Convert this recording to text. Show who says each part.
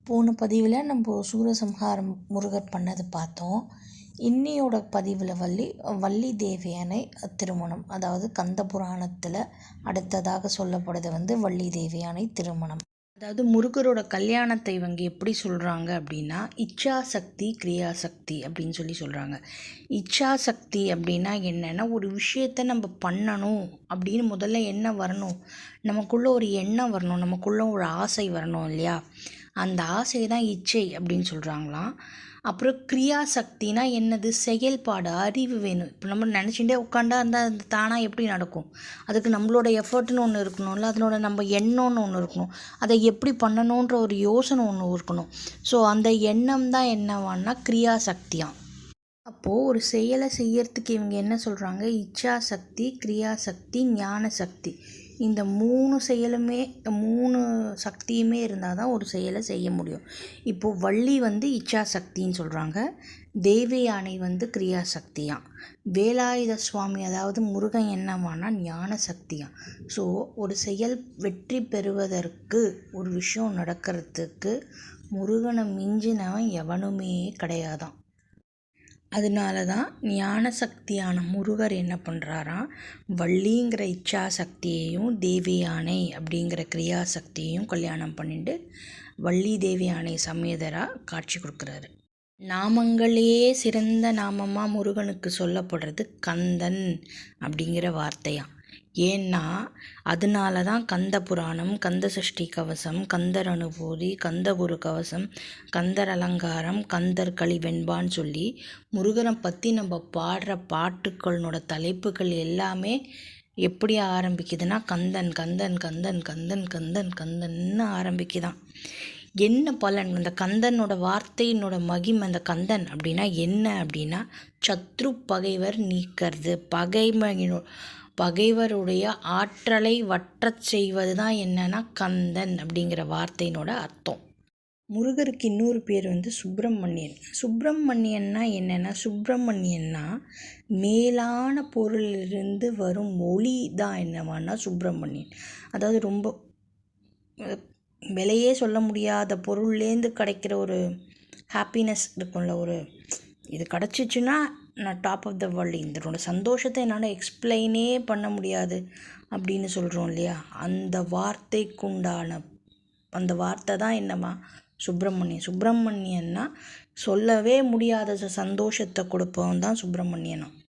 Speaker 1: போன பதிவில் நம்ம சூரசம்ஹாரம் முருகர் பண்ணது பார்த்தோம். இன்னியோட பதிவில் வள்ளி தேவியானை திருமணம், அதாவது கந்த புராணத்தில் அடுத்ததாக சொல்லப்படுது வள்ளி தேவியானை திருமணம். அதாவது முருகரோட கல்யாணத்தை இவங்க எப்படி சொல்கிறாங்க அப்படின்னா, இச்சாசக்தி கிரியாசக்தி அப்படின்னு சொல்கிறாங்க. இச்சாசக்தி அப்படின்னா என்னென்னா, ஒரு விஷயத்தை நம்ம பண்ணணும் அப்படின்னு முதல்ல என்ன வரணும், நமக்குள்ளே ஒரு எண்ணம் வரணும், நமக்குள்ளே ஒரு ஆசை வரணும் இல்லையா? அந்த ஆசை தான் இச்சை அப்படின்னு சொல்கிறாங்களாம். அப்புறம் கிரியாசக்தினா என்னது, செயல்பாடு, அறிவு வேணும். இப்போ நம்ம நினச்சிட்டே உட்காண்டா இருந்தால் அது தானாக எப்படி நடக்கும்? அதுக்கு நம்மளோட எஃபர்ட்னு ஒன்று இருக்கணும்ல, அதனோட நம்ம எண்ணம்னு ஒன்று இருக்கணும், அதை எப்படி பண்ணணுன்ற ஒரு யோசனை ஒன்று இருக்கணும். ஸோ அந்த எண்ணம் தான் என்னவான்னா கிரியாசக்தியாம். அப்போது ஒரு செயலை செய்யறதுக்கு இவங்க என்ன சொல்கிறாங்க, இச்சாசக்தி, கிரியாசக்தி, ஞான சக்தி, இந்த 3 செயலுமே 3 சக்தியுமே இருந்தால் தான் ஒரு செயலை செய்ய முடியும். இப்போது வள்ளி இச்சாசக்தின்னு சொல்கிறாங்க, தேவயானை கிரியாசக்தியாம், வேலாயுத சுவாமி அதாவது முருகன் என்னவானா ஞான சக்தியாம். ஸோ ஒரு செயல் வெற்றி பெறுவதற்கு, ஒரு விஷயம் நடக்கிறதுக்கு முருகனை மிஞ்சினவன் எவனுமே கிடையாதான். அதனால தான் ஞான சக்தியான முருகர் என்ன பண்ணுறாராம், வள்ளிங்கிற இச்சா சக்தியையும் தேவியானை அப்படிங்கிற கிரியாசக்தியையும் கல்யாணம் பண்ணிட்டு வள்ளி தேவியானை சமேதராக காட்சி கொடுக்குறாரு. நாமங்களே சிறந்த நாமமாக முருகனுக்கு சொல்லப்படுறது கந்தன் அப்படிங்கிற வார்த்தையாம். ஏன்னா அதனால தான் கந்த புராணம், கந்த சஷ்டி கவசம், கந்தர் அனுபூதி, கந்தகுரு கவசம், கந்தர் அலங்காரம், கந்தர் களி வெண்பான்னு சொல்லி முருகனை பற்றி நம்ம பாடுற பாட்டுக்களோட தலைப்புகள் எல்லாமே எப்படி ஆரம்பிக்குதுன்னா கந்தன் கந்தன் கந்தன் கந்தன் கந்தன் கந்தன்னு ஆரம்பிக்குதான். என்ன பலன், அந்த கந்தனோட வார்த்தையினோட மகிமை, அந்த கந்தன் அப்படின்னா என்ன அப்படின்னா சத்ரு பகைவர் நீக்கிறது, பகைவருடைய ஆற்றலை வற்றச் செய்வது தான் என்னன்னா கந்தன் அப்படிங்கிற வார்த்தையினோட அர்த்தம். முருகருக்கு இன்னொரு பேர் சுப்பிரமணியன். சுப்பிரமணியன்னா என்னென்னா, சுப்பிரமணியன்னா மேலான பொருளிலிருந்து வரும் ஒளி தான் என்னவான்னா சுப்பிரமணியன். அதாவது ரொம்ப விலையே சொல்ல முடியாத பொருள்லேருந்து கிடைக்கிற ஒரு ஹாப்பினஸ் இருக்கும்ல, ஒரு இது கிடச்சிச்சுன்னா நான் டாப் ஆஃப் த வேர்ல்டு, இதனோட சந்தோஷத்தை என்னால் எக்ஸ்பிளைனே பண்ண முடியாது அப்படின்னு சொல்கிறோம் இல்லையா, அந்த வார்த்தைக்குண்டான அந்த வார்த்தை தான் என்னம்மா சுப்பிரமணியன். சுப்பிரமணியன்னா சொல்லவே முடியாத சந்தோஷத்தை கொடுப்பவன் தான் சுப்பிரமணியனா.